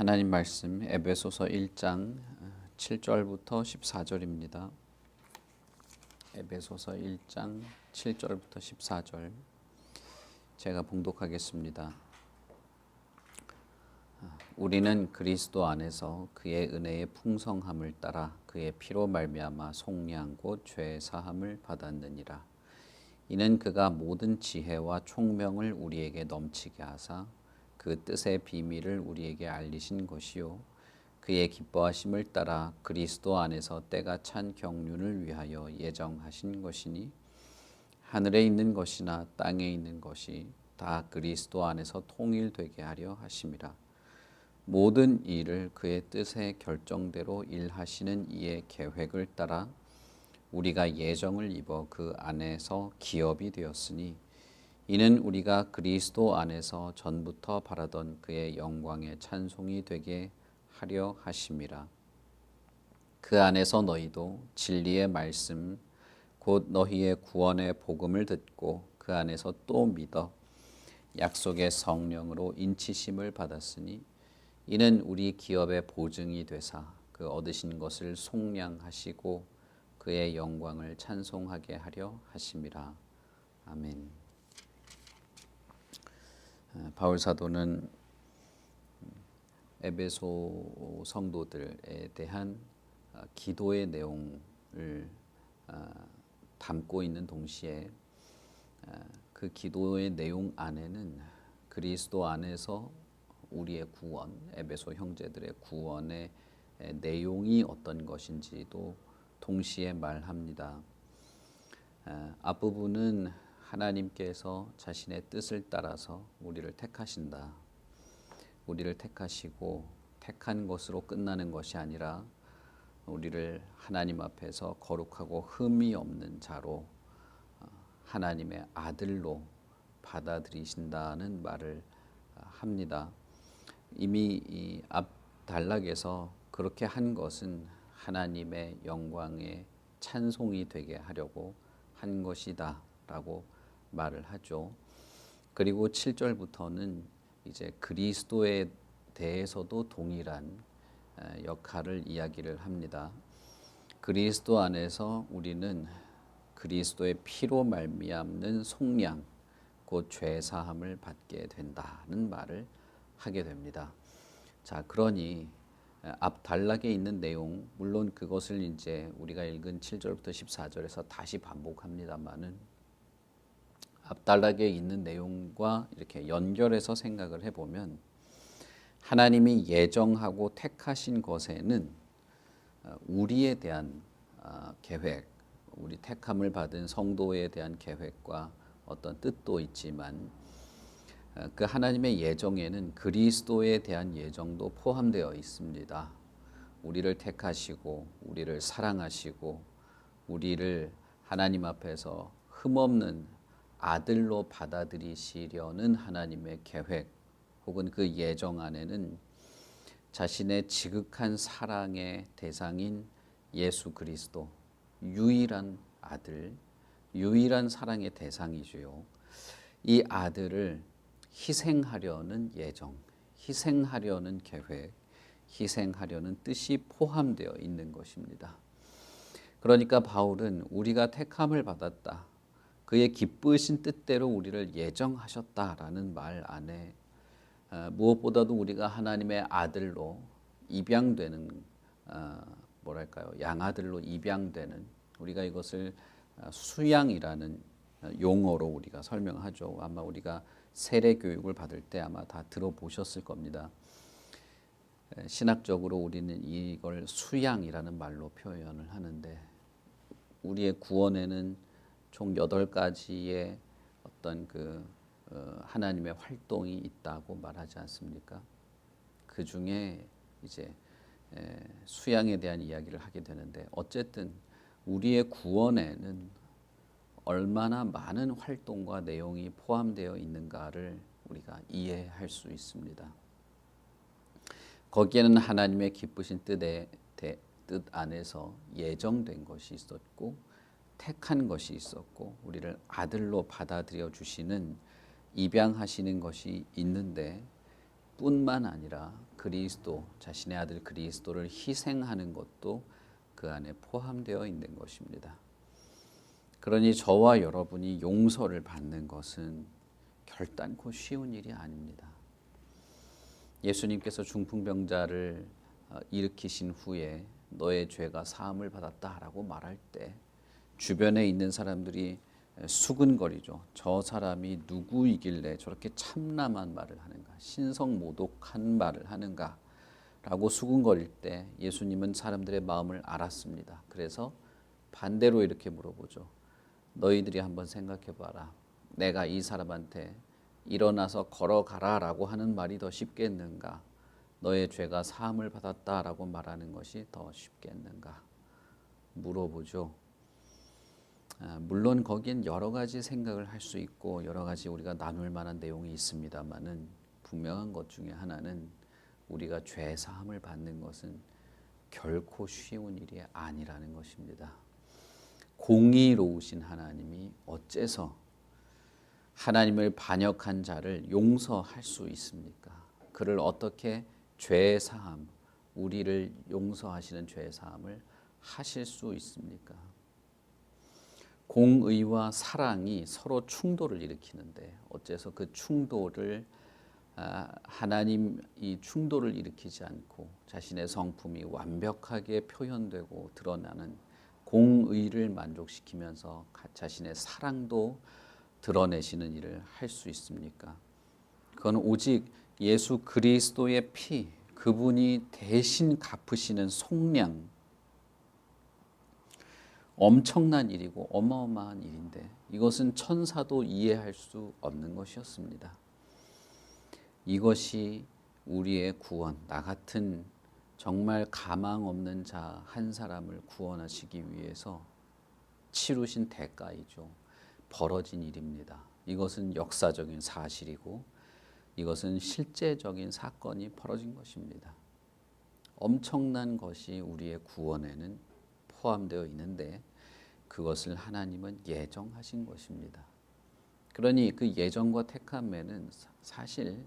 하나님 말씀 에베소서 1장 7절부터 14절입니다. 에베소서 1장 7절부터 14절 제가 봉독하겠습니다. 우리는 그리스도 안에서 그의 은혜의 풍성함을 따라 그의 피로 말미암아 속량 곧 죄 사함을 받았느니라. 이는 그가 모든 지혜와 총명을 우리에게 넘치게 하사 그 뜻의 비밀을 우리에게 알리신 것이요 그의 기뻐하심을 따라 그리스도 안에서 때가 찬 경륜을 위하여 예정하신 것이니 하늘에 있는 것이나 땅에 있는 것이 다 그리스도 안에서 통일되게 하려 하심이라. 모든 일을 그의 뜻의 결정대로 일하시는 이의 계획을 따라 우리가 예정을 입어 그 안에서 기업이 되었으니 이는 우리가 그리스도 안에서 전부터 바라던 그의 영광의 찬송이 되게 하려 하심이라. 그 안에서 너희도 진리의 말씀 곧 너희의 구원의 복음을 듣고 그 안에서 또 믿어 약속의 성령으로 인치심을 받았으니 이는 우리 기업의 보증이 되사 그 얻으신 것을 속량하시고 그의 영광을 찬송하게 하려 하심이라. 아멘. 바울 사도는 에베소 성도들에 대한 기도의 내용을 담고 있는 동시에 그 기도의 내용 안에는 그리스도 안에서 우리의 구원, 에베소 형제들의 구원의 내용이 어떤 것인지도 동시에 말합니다. 앞부분은 하나님께서 자신의 뜻을 따라서 우리를 택하신다. 우리를 택하시고 택한 것으로 끝나는 것이 아니라 우리를 하나님 앞에서 거룩하고 흠이 없는 자로 하나님의 아들로 받아들이신다는 말을 합니다. 이미 이 앞 단락에서 그렇게 한 것은 하나님의 영광의 찬송이 되게 하려고 한 것이다 라고 말을 하죠. 그리고 7절부터는 이제 그리스도에 대해서도 동일한 역할을 이야기를 합니다. 그리스도 안에서 우리는 그리스도의 피로 말미암는 속량 곧 죄 사함을 받게 된다는 말을 하게 됩니다. 자, 그러니 앞 단락에 있는 내용, 물론 그것을 이제 우리가 읽은 7절부터 14절에서 다시 반복합니다만은 앞 단락에 있는 내용과 이렇게 연결해서 생각을 해보면 하나님이 예정하고 택하신 것에는 우리에 대한 계획, 우리 택함을 받은 성도에 대한 계획과 어떤 뜻도 있지만 그 하나님의 예정에는 그리스도에 대한 예정도 포함되어 있습니다. 우리를 택하시고 우리를 사랑하시고 우리를 하나님 앞에서 흠없는 아들로 받아들이시려는 하나님의 계획 혹은 그 예정 안에는 자신의 지극한 사랑의 대상인 예수 그리스도, 유일한 아들, 유일한 사랑의 대상이지요. 이 아들을 희생하려는 예정, 희생하려는 계획, 희생하려는 뜻이 포함되어 있는 것입니다. 그러니까 바울은 우리가 택함을 받았다. 그의 기쁘신 뜻대로 우리를 예정하셨다라는 말 안에 무엇보다도 우리가 하나님의 아들로 입양되는 양아들로 입양되는 우리가 이것을 수양이라는 용어로 우리가 설명하죠. 아마 우리가 세례 교육을 받을 때 아마 다 들어보셨을 겁니다. 신학적으로 우리는 이걸 수양이라는 말로 표현을 하는데 우리의 구원에는 총 8가지의 어떤 하나님의 활동이 있다고 말하지 않습니까? 그 중에 이제 수양에 대한 이야기를 하게 되는데 어쨌든 우리의 구원에는 얼마나 많은 활동과 내용이 포함되어 있는가를 우리가 이해할 수 있습니다. 거기에는 하나님의 기쁘신 뜻 안에서 예정된 것이 있었고 택한 것이 있었고 우리를 아들로 받아들여 주시는 입양하시는 것이 있는데 뿐만 아니라 그리스도, 자신의 아들 그리스도를 희생하는 것도 그 안에 포함되어 있는 것입니다. 그러니 저와 여러분이 용서를 받는 것은 결단코 쉬운 일이 아닙니다. 예수님께서 중풍병자를 일으키신 후에 너의 죄가 사함을 받았다라고 말할 때 주변에 있는 사람들이 수근거리죠. 저 사람이 누구이길래 저렇게 참남한 말을 하는가, 신성모독한 말을 하는가 라고 수근거릴 때 예수님은 사람들의 마음을 알았습니다. 그래서 반대로 이렇게 물어보죠. 너희들이 한번 생각해 봐라. 내가 이 사람한테 일어나서 걸어가라 라고 하는 말이 더 쉽겠는가, 너의 죄가 사함을 받았다 라고 말하는 것이 더 쉽겠는가 물어보죠. 물론 거기엔 여러 가지 생각을 할 수 있고 여러 가지 우리가 나눌 만한 내용이 있습니다만은 분명한 것 중에 하나는 우리가 죄 사함을 받는 것은 결코 쉬운 일이 아니라는 것입니다. 공의로우신 하나님이 어째서 하나님을 반역한 자를 용서할 수 있습니까? 그를 어떻게 죄 사함, 우리를 용서하시는 죄 사함을 하실 수 있습니까? 공의와 사랑이 서로 충돌을 일으키는데 어째서 그 충돌을 하나님이 충돌을 일으키지 않고 자신의 성품이 완벽하게 표현되고 드러나는 공의를 만족시키면서 자신의 사랑도 드러내시는 일을 할 수 있습니까? 그건 오직 예수 그리스도의 피, 그분이 대신 갚으시는 속량, 엄청난 일이고 어마어마한 일인데 이것은 천사도 이해할 수 없는 것이었습니다. 이것이 우리의 구원, 나 같은 정말 가망 없는 자 한 사람을 구원하시기 위해서 치르신 대가이죠. 벌어진 일입니다. 이것은 역사적인 사실이고 이것은 실제적인 사건이 벌어진 것입니다. 엄청난 것이 우리의 구원에는 포함되어 있는데 그것을 하나님은 예정하신 것입니다. 그러니 그 예정과 택함에는 사실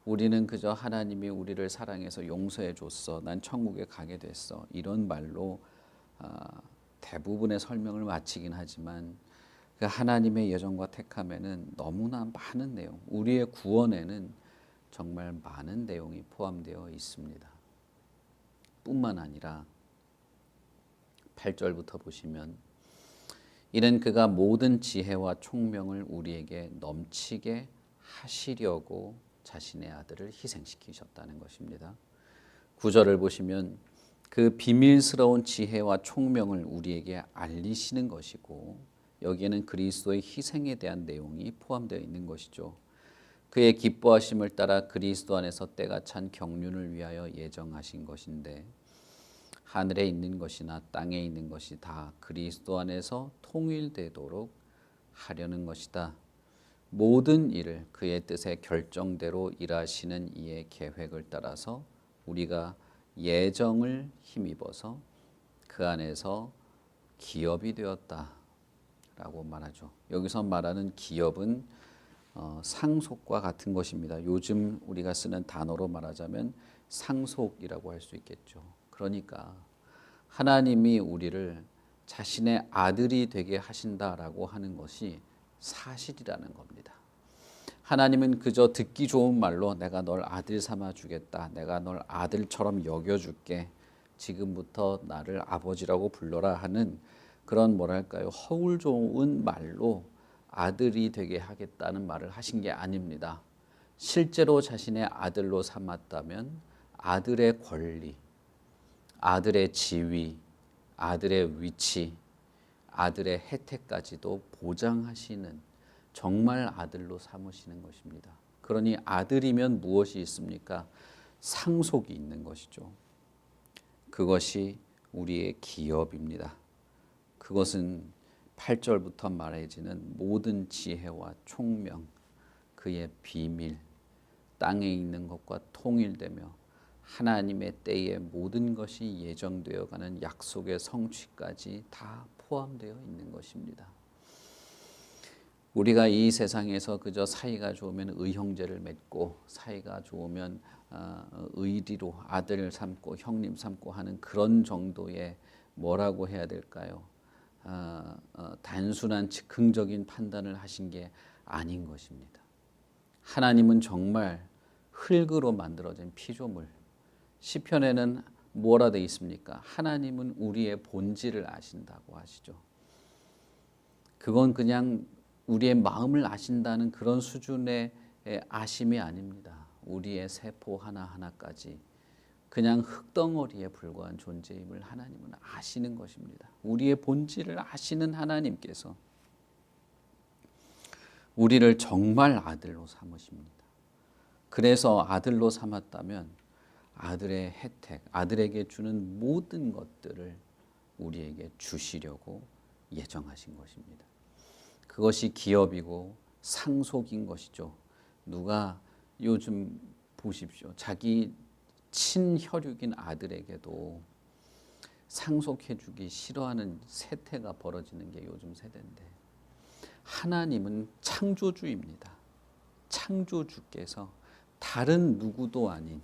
우리는 그저 하나님이 우리를 사랑해서 용서해 줬어, 난 천국에 가게 됐어, 이런 말로 대부분의 설명을 마치긴 하지만 그 하나님의 예정과 택함에는 너무나 많은 내용, 우리의 구원에는 정말 많은 내용이 포함되어 있습니다. 뿐만 아니라 8절부터 보시면 이는 그가 모든 지혜와 총명을 우리에게 넘치게 하시려고 자신의 아들을 희생시키셨다는 것입니다. 9절을 보시면 그 비밀스러운 지혜와 총명을 우리에게 알리시는 것이고 여기에는 그리스도의 희생에 대한 내용이 포함되어 있는 것이죠. 그의 기뻐하심을 따라 그리스도 안에서 때가 찬 경륜을 위하여 예정하신 것인데 하늘에 있는 것이나 땅에 있는 것이 다 그리스도 안에서 통일되도록 하려는 것이다. 모든 일을 그의 뜻의 결정대로 일하시는 이의 계획을 따라서 우리가 예정을 힘입어서 그 안에서 기업이 되었다 라고 말하죠. 여기서 말하는 기업은 상속과 같은 것입니다. 요즘 우리가 쓰는 단어로 말하자면 상속이라고 할 수 있겠죠. 그러니까 하나님이 우리를 자신의 아들이 되게 하신다라고 하는 것이 사실이라는 겁니다. 하나님은 그저 듣기 좋은 말로 내가 널 아들 삼아 주겠다, 내가 널 아들처럼 여겨줄게, 지금부터 나를 아버지라고 불러라 하는 그런 뭐랄까요, 허울 좋은 말로 아들이 되게 하겠다는 말을 하신 게 아닙니다. 실제로 자신의 아들로 삼았다면 아들의 권리, 아들의 지위, 아들의 위치, 아들의 혜택까지도 보장하시는 정말 아들로 삼으시는 것입니다. 그러니 아들이면 무엇이 있습니까? 상속이 있는 것이죠. 그것이 우리의 기업입니다. 그것은 8절부터 말해지는 모든 지혜와 총명, 그의 비밀, 땅에 있는 것과 통일되며 하나님의 때에 모든 것이 예정되어 가는 약속의 성취까지 다 포함되어 있는 것입니다. 우리가 이 세상에서 그저 사이가 좋으면 의형제를 맺고 사이가 좋으면 의리로 아들 삼고 형님 삼고 하는 그런 정도의 뭐라고 해야 될까요? 단순한 즉흥적인 판단을 하신 게 아닌 것입니다. 하나님은 정말 흙으로 만들어진 피조물. 시편에는 뭐라 되어 있습니까? 하나님은 우리의 본질을 아신다고 하시죠. 그건 그냥 우리의 마음을 아신다는 그런 수준의 아심이 아닙니다. 우리의 세포 하나하나까지 그냥 흙덩어리에 불과한 존재임을 하나님은 아시는 것입니다. 우리의 본질을 아시는 하나님께서 우리를 정말 아들로 삼으십니다. 그래서 아들로 삼았다면 아들의 혜택, 아들에게 주는 모든 것들을 우리에게 주시려고 예정하신 것입니다. 그것이 기업이고 상속인 것이죠. 누가 요즘 보십시오. 자기 친혈육인 아들에게도 상속해주기 싫어하는 세태가 벌어지는 게 요즘 세대인데, 하나님은 창조주입니다. 창조주께서 다른 누구도 아닌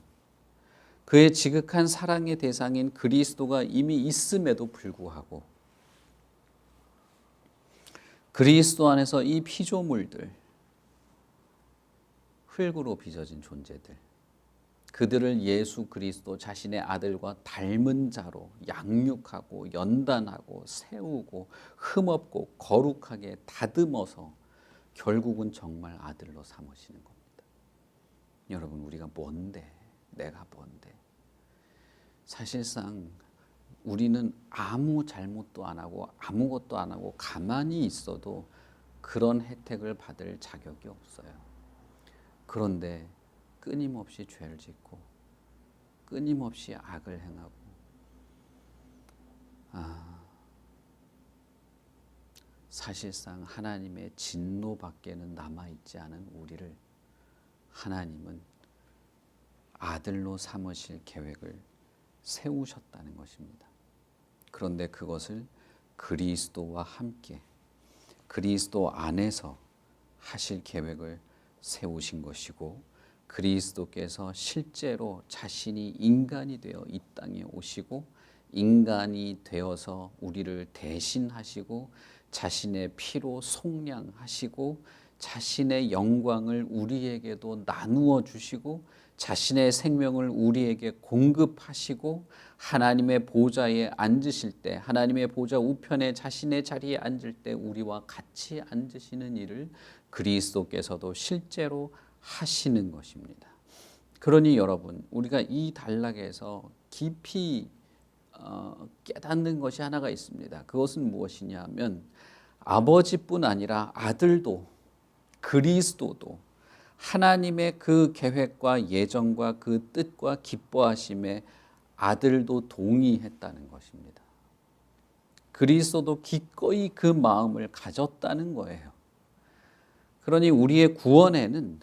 그의 지극한 사랑의 대상인 그리스도가 이미 있음에도 불구하고 그리스도 안에서 이 피조물들, 흙으로 빚어진 존재들, 그들을 예수 그리스도 자신의 아들과 닮은 자로 양육하고 연단하고 세우고 흠없고 거룩하게 다듬어서 결국은 정말 아들로 삼으시는 겁니다. 여러분, 우리가 뭔데? 내가 뭔데? 사실상 우리는 아무 잘못도 안 하고 아무것도 안 하고 가만히 있어도 그런 혜택을 받을 자격이 없어요. 그런데 끊임없이 죄를 짓고 끊임없이 악을 행하고 사실상 하나님의 진노밖에는 남아있지 않은 우리를 하나님은 아들로 삼으실 계획을 세우셨다는 것입니다. 그런데 그것을 그리스도와 함께 그리스도 안에서 하실 계획을 세우신 것이고, 그리스도께서 실제로 자신이 인간이 되어 이 땅에 오시고 인간이 되어서 우리를 대신하시고 자신의 피로 속량하시고 자신의 영광을 우리에게도 나누어 주시고 자신의 생명을 우리에게 공급하시고 하나님의 보좌에 앉으실 때, 하나님의 보좌 우편에 자신의 자리에 앉을 때 우리와 같이 앉으시는 일을 그리스도께서도 실제로 하시는 것입니다. 그러니 여러분, 우리가 이 단락에서 깊이 깨닫는 것이 하나가 있습니다. 그것은 무엇이냐 하면 아버지뿐 아니라 아들도 그리스도도 하나님의 그 계획과 예정과 그 뜻과 기뻐하심에 아들도 동의했다는 것입니다. 그리스도도 기꺼이 그 마음을 가졌다는 거예요. 그러니 우리의 구원에는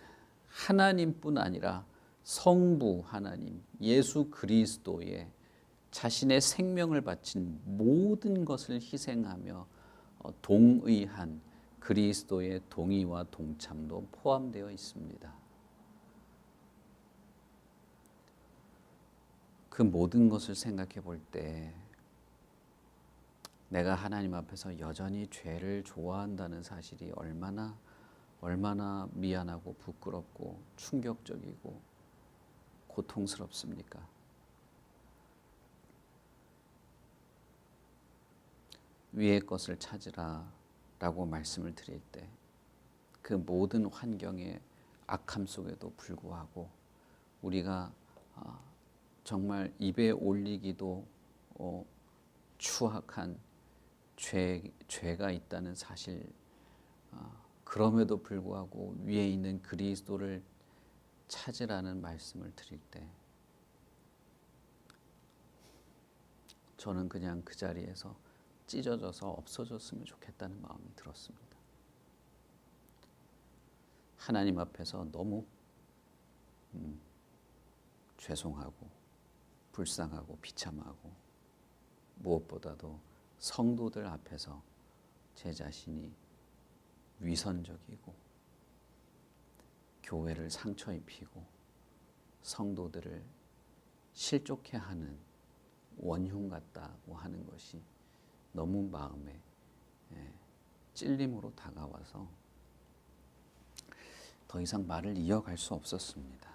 하나님뿐 아니라 성부 하나님, 예수 그리스도의 자신의 생명을 바친 모든 것을 희생하며 동의한 그리스도의 동의와 동참도 포함되어 있습니다. 그 모든 것을 생각해 볼 때 내가 하나님 앞에서 여전히 죄를 좋아한다는 사실이 얼마나 미안하고 부끄럽고 충격적이고 고통스럽습니까? 위의 것을 찾으라 라고 말씀을 드릴 때 그 모든 환경의 악함 속에도 불구하고 우리가 정말 입에 올리기도 추악한 죄가 있다는 사실, 그럼에도 불구하고 위에 있는 그리스도를 찾으라는 말씀을 드릴 때 저는 그냥 그 자리에서 찢어져서 없어졌으면 좋겠다는 마음이 들었습니다. 하나님 앞에서 너무 죄송하고 불쌍하고 비참하고 무엇보다도 성도들 앞에서 제 자신이 위선적이고 교회를 상처 입히고 성도들을 실족해 하는 원흉 같다고 하는 것이 너무 마음에 찔림으로 다가와서 더 이상 말을 이어갈 수 없었습니다.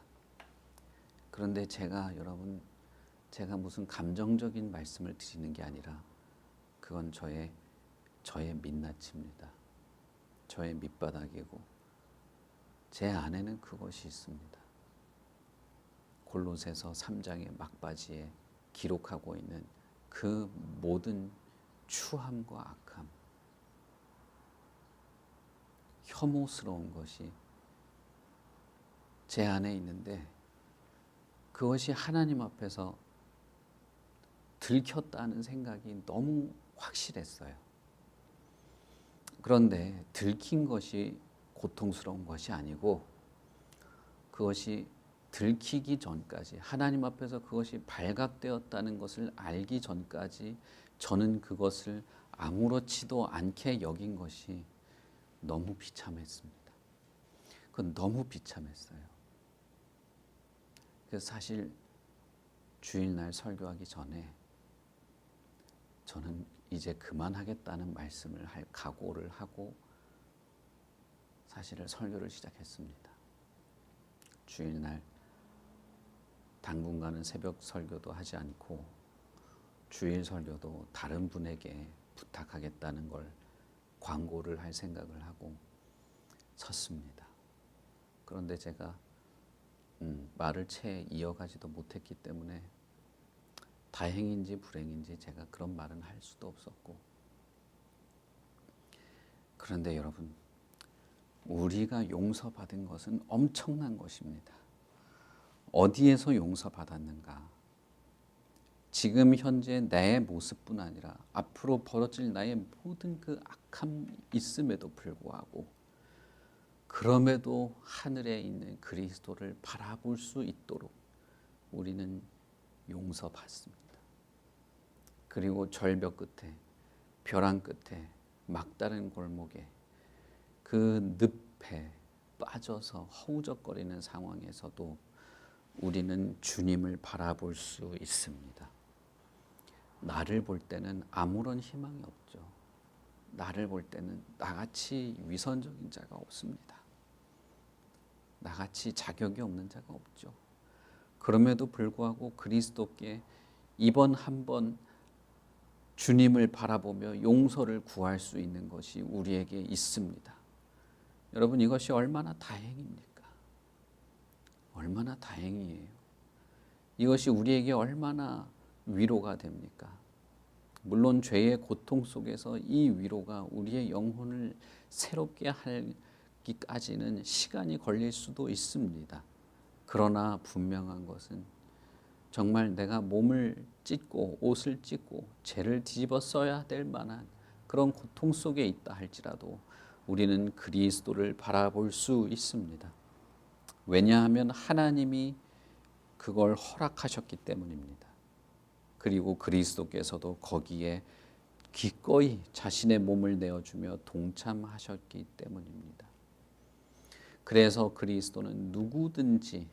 그런데 여러분, 제가 무슨 감정적인 말씀을 드리는 게 아니라 그건 저의 민낯입니다. 저의 밑바닥이고 제 안에는 그것이 있습니다. 골로새서 3장의 막바지에 기록하고 있는 그 모든 추함과 악함, 혐오스러운 것이 제 안에 있는데 그것이 하나님 앞에서 들켰다는 생각이 너무 확실했어요. 그런데 들킨 것이 고통스러운 것이 아니고 그것이 들키기 전까지, 하나님 앞에서 그것이 발각되었다는 것을 알기 전까지 저는 그것을 아무렇지도 않게 여긴 것이 너무 비참했습니다. 그건 너무 비참했어요. 그래서 사실 주일날 설교하기 전에 저는 이제 그만하겠다는 말씀을 할 각오를 하고 사실은 설교를 시작했습니다. 주일날 당분간은 새벽 설교도 하지 않고 주일 설교도 다른 분에게 부탁하겠다는 걸 광고를 할 생각을 하고 섰습니다. 그런데 제가 말을 채 이어가지도 못했기 때문에 다행인지 불행인지 제가 그런 말은 할 수도 없었고, 그런데 여러분, 우리가 용서받은 것은 엄청난 것입니다. 어디에서 용서받았는가? 지금 현재 내 모습뿐 아니라 앞으로 벌어질 나의 모든 그 악함 있음에도 불구하고, 그럼에도 하늘에 있는 그리스도를 바라볼 수 있도록 우리는 용서받습니다. 그리고 절벽 끝에, 벼랑 끝에, 막다른 골목에, 그 늪에 빠져서 허우적거리는 상황에서도 우리는 주님을 바라볼 수 있습니다. 나를 볼 때는 아무런 희망이 없죠. 나를 볼 때는 나같이 위선적인 자가 없습니다. 나같이 자격이 없는 자가 없죠. 그럼에도 불구하고 그리스도께 이번 한 번 주님을 바라보며 용서를 구할 수 있는 것이 우리에게 있습니다. 여러분, 이것이 얼마나 다행입니까? 얼마나 다행이에요. 이것이 우리에게 얼마나 위로가 됩니까? 물론 죄의 고통 속에서 이 위로가 우리의 영혼을 새롭게 하기까지는 시간이 걸릴 수도 있습니다. 그러나 분명한 것은 정말 내가 몸을 찢고 옷을 찢고 죄를 뒤집어 써야 될 만한 그런 고통 속에 있다 할지라도 우리는 그리스도를 바라볼 수 있습니다. 왜냐하면 하나님이 그걸 허락하셨기 때문입니다. 그리고 그리스도께서도 거기에 기꺼이 자신의 몸을 내어주며 동참하셨기 때문입니다. 그래서 그리스도는 누구든지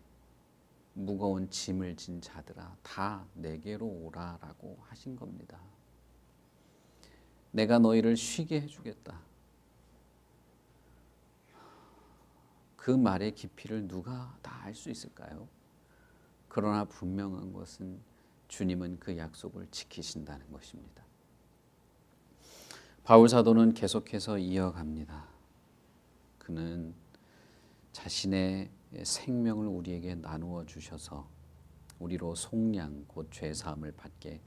무거운 짐을 진 자들아 다 내게로 오라라고 하신 겁니다. 내가 너희를 쉬게 해주겠다. 그 말의 깊이를 누가 다 알 수 있을까요? 그러나 분명한 것은 주님은 그 약속을 지키신다는 것입니다. 바울 사도는 계속해서 이어갑니다. 그는 자신의 생명을 우리에게 나누어 주셔서 우리로 속량 곧 죄사함을 받게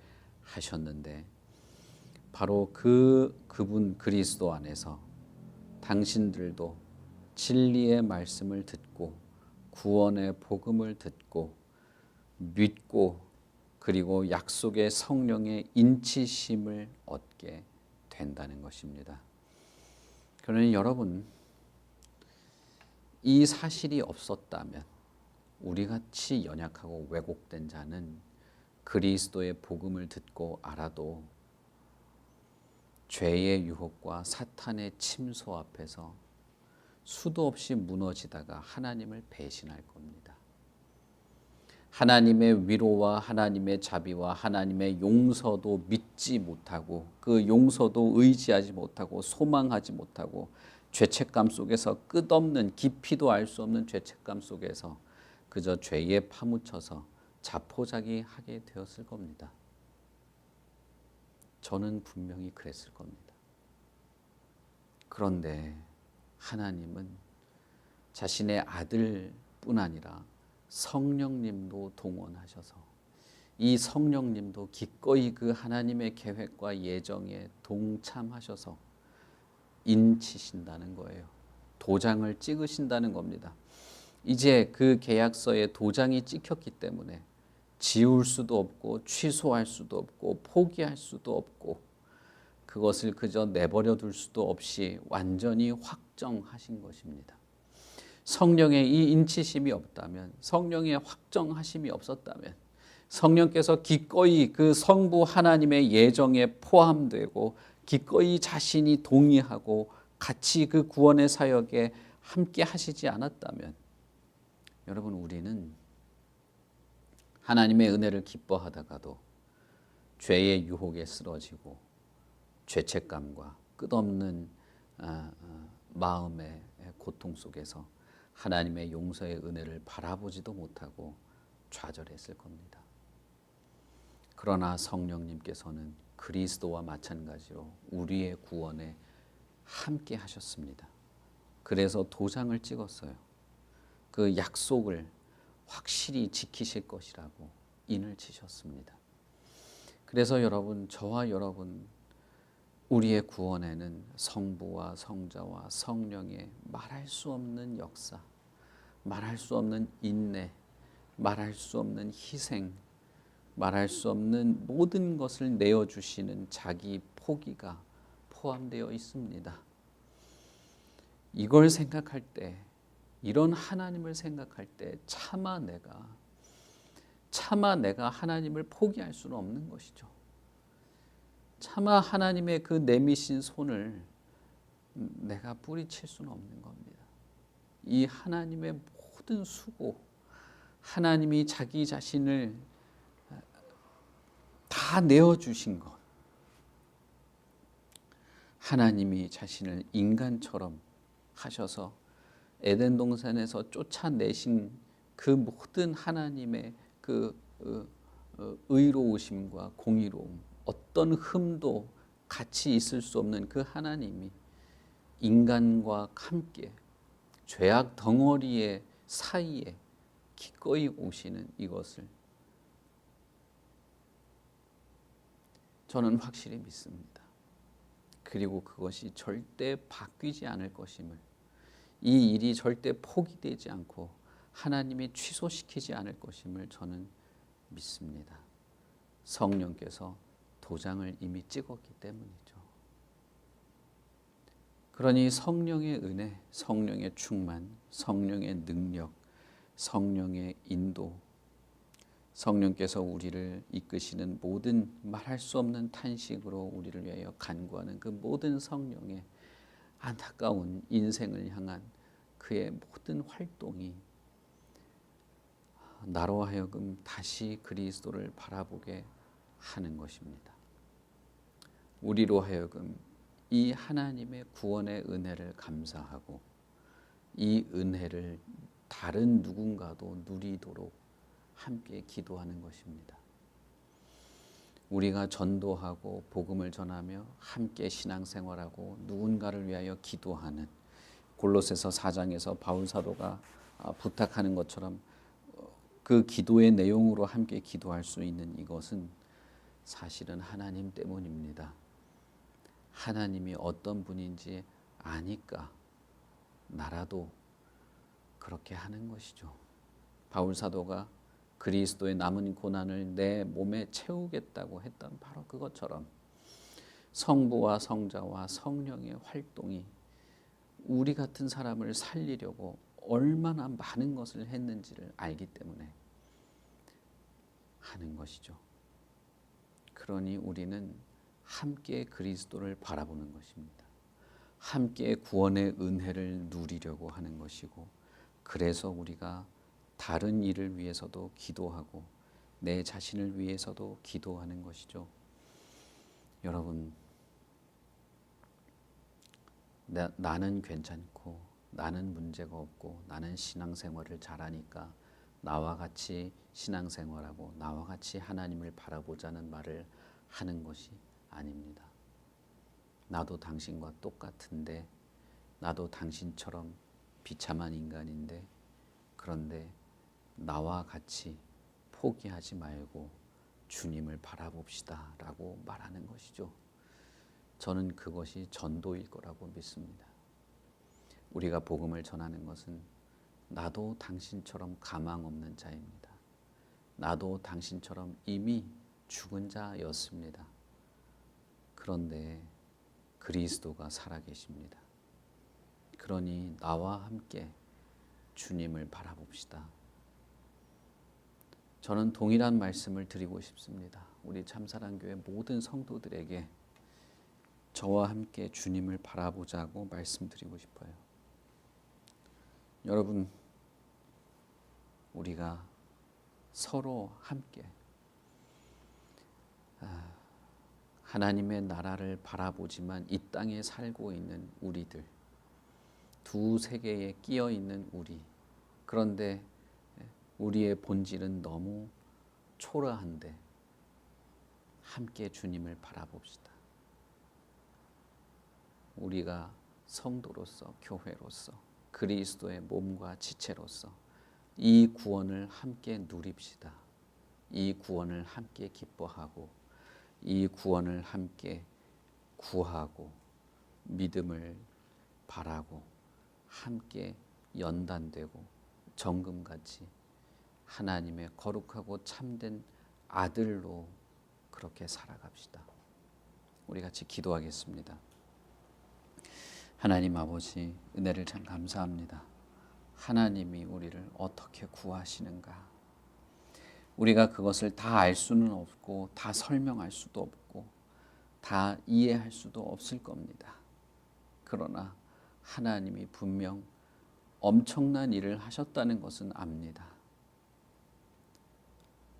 하셨는데, 바로 그분 그리스도 안에서 당신들도 진리의 말씀을 듣고 구원의 복음을 듣고 믿고 그리고 약속의 성령의 인치심을 얻게 된다는 것입니다. 그러니 여러분, 이 사실이 없었다면 우리같이 연약하고 왜곡된 자는 그리스도의 복음을 듣고 알아도 죄의 유혹과 사탄의 침소 앞에서 수도 없이 무너지다가 하나님을 배신할 겁니다. 하나님의 위로와 하나님의 자비와 하나님의 용서도 믿지 못하고 그 용서도 의지하지 못하고 소망하지 못하고 죄책감 속에서 끝없는 깊이도 알 수 없는 죄책감 속에서 그저 죄에 파묻혀서 자포자기하게 되었을 겁니다. 저는 분명히 그랬을 겁니다. 그런데 하나님은 자신의 아들뿐 아니라 성령님도 동원하셔서 이 성령님도 기꺼이 그 하나님의 계획과 예정에 동참하셔서 인치신다는 거예요. 도장을 찍으신다는 겁니다. 이제 그 계약서에 도장이 찍혔기 때문에 지울 수도 없고 취소할 수도 없고 포기할 수도 없고 그것을 그저 내버려 둘 수도 없이 완전히 확정하신 것입니다. 성령의 이 인치심이 없다면, 성령의 확정하심이 없었다면, 성령께서 기꺼이 그 성부 하나님의 예정에 포함되고 기꺼이 자신이 동의하고 같이 그 구원의 사역에 함께 하시지 않았다면, 여러분, 우리는 하나님의 은혜를 기뻐하다가도 죄의 유혹에 쓰러지고 죄책감과 끝없는 마음의 고통 속에서 하나님의 용서의 은혜를 바라보지도 못하고 좌절했을 겁니다. 그러나 성령님께서는 그리스도와 마찬가지로 우리의 구원에 함께 하셨습니다. 그래서 도장을 찍었어요. 그 약속을 확실히 지키실 것이라고 인을 치셨습니다. 그래서 여러분, 저와 여러분, 우리의 구원에는 성부와 성자와 성령의 말할 수 없는 역사, 말할 수 없는 인내, 말할 수 없는 희생, 말할 수 없는 모든 것을 내어주시는 자기 포기가 포함되어 있습니다. 이걸 생각할 때, 이런 하나님을 생각할 때 차마 내가 하나님을 포기할 수는 없는 것이죠. 차마 하나님의 그 내미신 손을 내가 뿌리칠 수는 없는 겁니다. 이 하나님의 모든 수고, 하나님이 자기 자신을 다 내어주신 것, 하나님이 자신을 인간처럼 하셔서 에덴 동산에서 쫓아내신 그 모든 하나님의 그 의로우심과 공의로움, 어떤 흠도 같이 있을 수 없는 그 하나님이 인간과 함께 죄악 덩어리의 사이에 기꺼이 오시는 이것을 저는 확실히 믿습니다. 그리고 그것이 절대 바뀌지 않을 것임을, 이 일이 절대 포기되지 않고 하나님이 취소시키지 않을 것임을 저는 믿습니다. 성령께서 도장을 이미 찍었기 때문이죠. 그러니 성령의 은혜, 성령의 충만, 성령의 능력, 성령의 인도, 성령께서 우리를 이끄시는 모든 말할 수 없는 탄식으로 우리를 위하여 간구하는 그 모든 성령의 안타까운 인생을 향한 그의 모든 활동이 나로 하여금 다시 그리스도를 바라보게 하는 것입니다. 우리로 하여금 이 하나님의 구원의 은혜를 감사하고 이 은혜를 다른 누군가도 누리도록 함께 기도하는 것입니다. 우리가 전도하고 복음을 전하며 함께 신앙생활하고 누군가를 위하여 기도하는 골로새서 4장에서 바울 사도가 부탁하는 것처럼 그 기도의 내용으로 함께 기도할 수 있는 이것은 사실은 하나님 때문입니다. 하나님이 어떤 분인지 아니까 나라도 그렇게 하는 것이죠. 바울 사도가 그리스도의 남은 고난을 내 몸에 채우겠다고 했던 바로 그것처럼 성부와 성자와 성령의 활동이 우리 같은 사람을 살리려고 얼마나 많은 것을 했는지를 알기 때문에 하는 것이죠. 그러니 우리는 함께 그리스도를 바라보는 것입니다. 함께 구원의 은혜를 누리려고 하는 것이고, 그래서 우리가 다른 일을 위해서도 기도하고 내 자신을 위해서도 기도하는 것이죠. 여러분, 나는 괜찮고 나는 문제가 없고 나는 신앙생활을 잘하니까 나와 같이 신앙생활하고 나와 같이 하나님을 바라보자는 말을 하는 것이 아닙니다. 나도 당신과 똑같은데, 나도 당신처럼 비참한 인간인데, 그런데 나와 같이 포기하지 말고 주님을 바라봅시다 라고 말하는 것이죠. 저는 그것이 전도일 거라고 믿습니다. 우리가 복음을 전하는 것은 나도 당신처럼 가망 없는 자입니다. 나도 당신처럼 이미 죽은 자였습니다. 그런데 그리스도가 살아계십니다. 그러니 나와 함께 주님을 바라봅시다. 저는 동일한 말씀을 드리고 싶습니다. 우리 참사랑교회 모든 성도들에게 저와 함께 주님을 바라보자고 말씀드리고 싶어요. 여러분, 우리가 서로 함께 하나님의 나라를 바라보지만 이 땅에 살고 있는 우리들, 두 세계에 끼어 있는 우리, 그런데 우리의 본질은 너무 초라한데 함께 주님을 바라봅시다. 우리가 성도로서, 교회로서, 그리스도의 몸과 지체로서 이 구원을 함께 누립시다. 이 구원을 함께 기뻐하고 이 구원을 함께 구하고 믿음을 바라고 함께 연단되고 정금같이 하나님의 거룩하고 참된 아들로 그렇게 살아갑시다. 우리 같이 기도하겠습니다. 하나님 아버지, 은혜를 참 감사합니다. 하나님이 우리를 어떻게 구하시는가? 우리가 그것을 다 알 수는 없고 다 설명할 수도 없고 다 이해할 수도 없을 겁니다. 그러나 하나님이 분명 엄청난 일을 하셨다는 것은 압니다.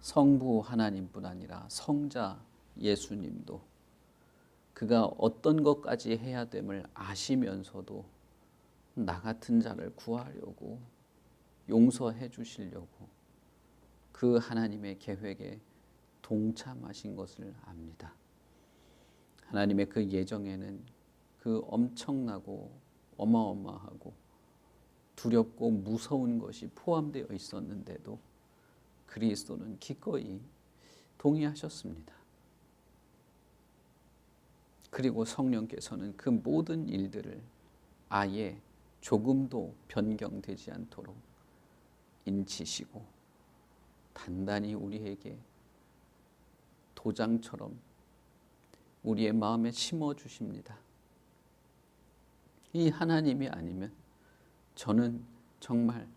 성부 하나님뿐 아니라 성자 예수님도 그가 어떤 것까지 해야 됨을 아시면서도 나 같은 자를 구하려고 용서해 주시려고 그 하나님의 계획에 동참하신 것을 압니다. 하나님의 그 예정에는 그 엄청나고 어마어마하고 두렵고 무서운 것이 포함되어 있었는데도 그리스도는 기꺼이 동의하셨습니다. 그리고 성령께서는 그 모든 일들을 아예 조금도 변경되지 않도록 인치시고 단단히 우리에게 도장처럼 우리의 마음에 심어주십니다. 이 하나님이 아니면 저는 정말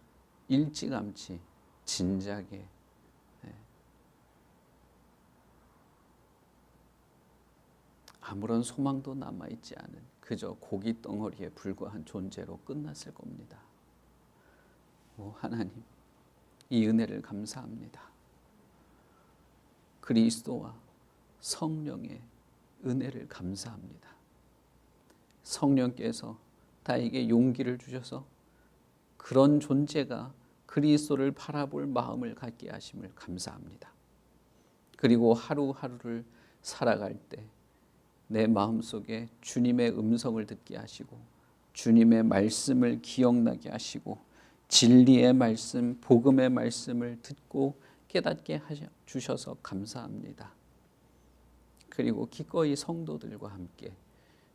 일찌감치 진작에 아무런 소망도 남아있지 않은 그저 고기 덩어리에 불과한 존재로 끝났을 겁니다. 오 하나님, 이 은혜를 감사합니다. 그리스도와 성령의 은혜를 감사합니다. 성령께서 나에게 용기를 주셔서 그런 존재가 그리스도를 바라볼 마음을 갖게 하심을 감사합니다. 그리고 하루하루를 살아갈 때 내 마음속에 주님의 음성을 듣게 하시고 주님의 말씀을 기억나게 하시고 진리의 말씀, 복음의 말씀을 듣고 깨닫게 주셔서 감사합니다. 그리고 기꺼이 성도들과 함께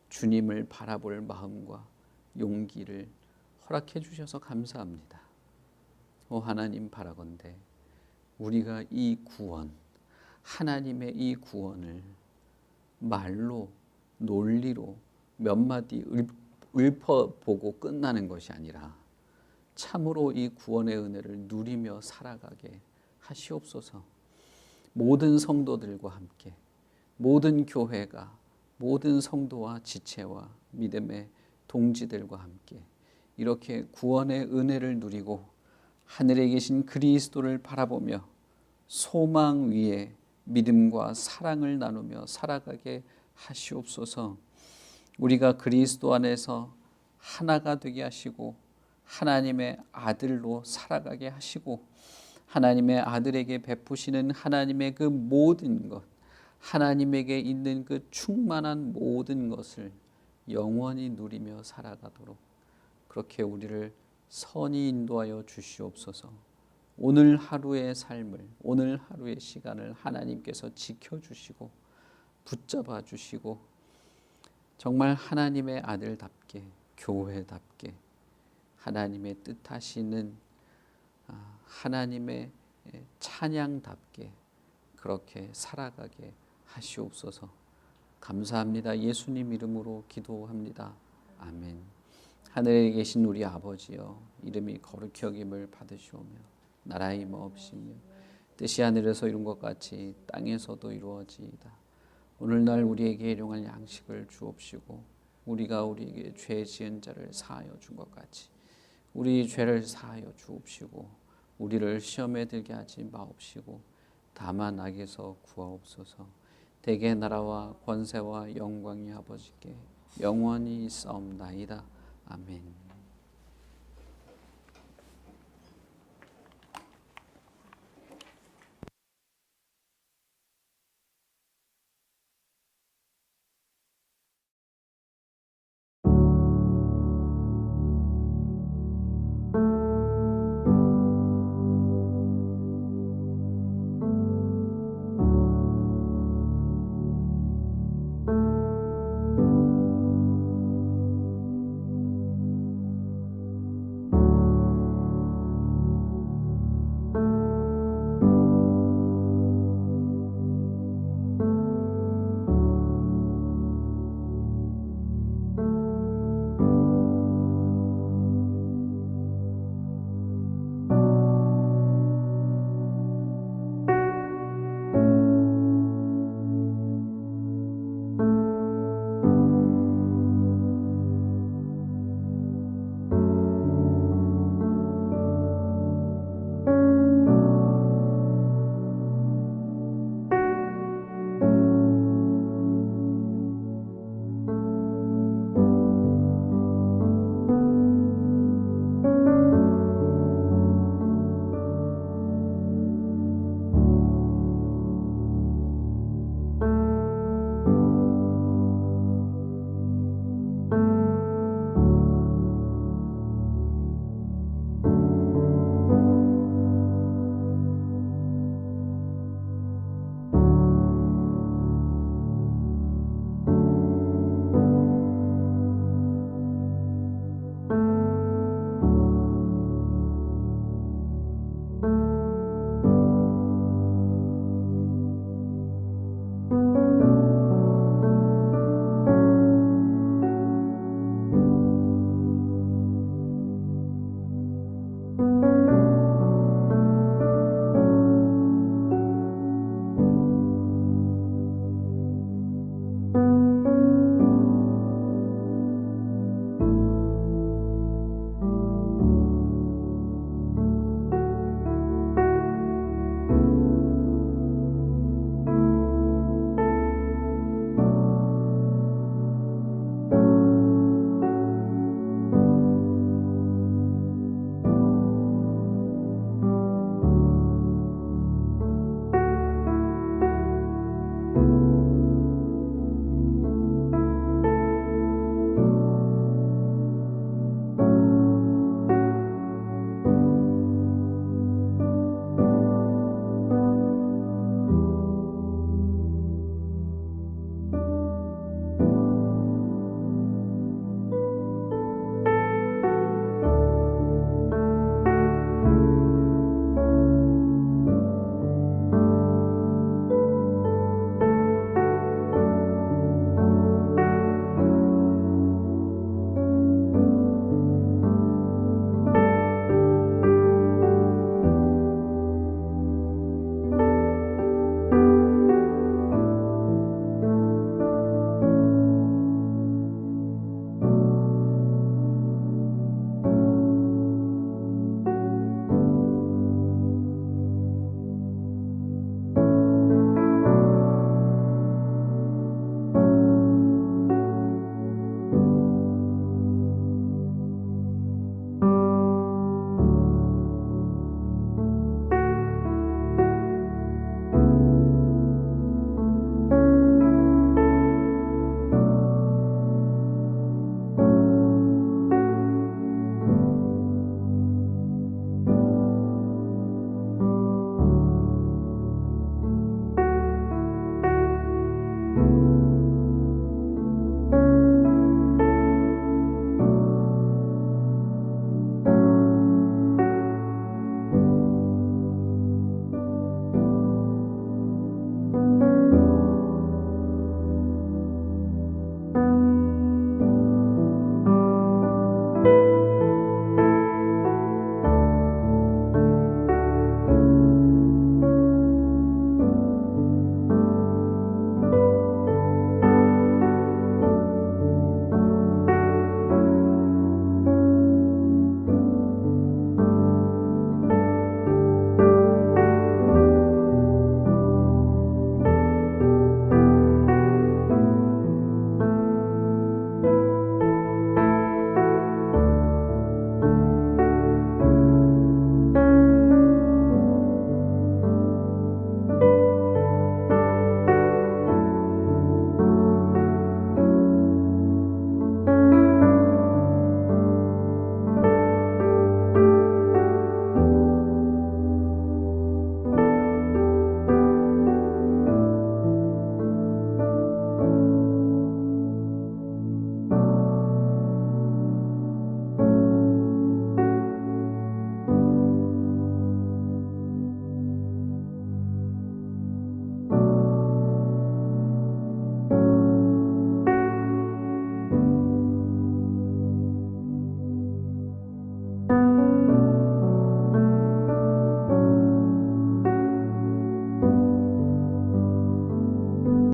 주님을 바라볼 마음과 용기를 허락해 주셔서 감사합니다. 오 하나님, 바라건대 우리가 이 구원, 하나님의 이 구원을 말로, 논리로 몇 마디 읊어보고 끝나는 것이 아니라 참으로 이 구원의 은혜를 누리며 살아가게 하시옵소서. 모든 성도들과 함께 모든 교회가 모든 성도와 지체와 믿음의 동지들과 함께 이렇게 구원의 은혜를 누리고 하늘에 계신 그리스도를 바라보며 소망 위에 믿음과 사랑을 나누며 살아가게 하시옵소서. 우리가 그리스도 안에서 하나가 되게 하시고 하나님의 아들로 살아가게 하시고 하나님의 아들에게 베푸시는 하나님의 그 모든 것, 하나님에게 있는 그 충만한 모든 것을 영원히 누리며 살아가도록 그렇게 우리를 선히 인도하여 주시옵소서. 오늘 하루의 삶을, 오늘 하루의 시간을 하나님께서 지켜주시고 붙잡아 주시고 정말 하나님의 아들답게 교회답게 하나님의 뜻하시는 하나님의 찬양답게 그렇게 살아가게 하시옵소서. 감사합니다. 예수님 이름으로 기도합니다. 아멘. 하늘에 계신 우리 아버지여, 이름이 거룩히 여김을 받으시오며 나라의 마옵시며 뜻이 하늘에서 이룬 것 같이 땅에서도 이루어지이다. 오늘날 우리에게 일용할 양식을 주옵시고 우리가 우리에게 죄 지은 자를 사하여 준 것 같이 우리 죄를 사하여 주옵시고 우리를 시험에 들게 하지 마옵시고 다만 악에서 구하옵소서. 대개 나라와 권세와 영광이 아버지께 영원히 있사옵나이다. 아멘.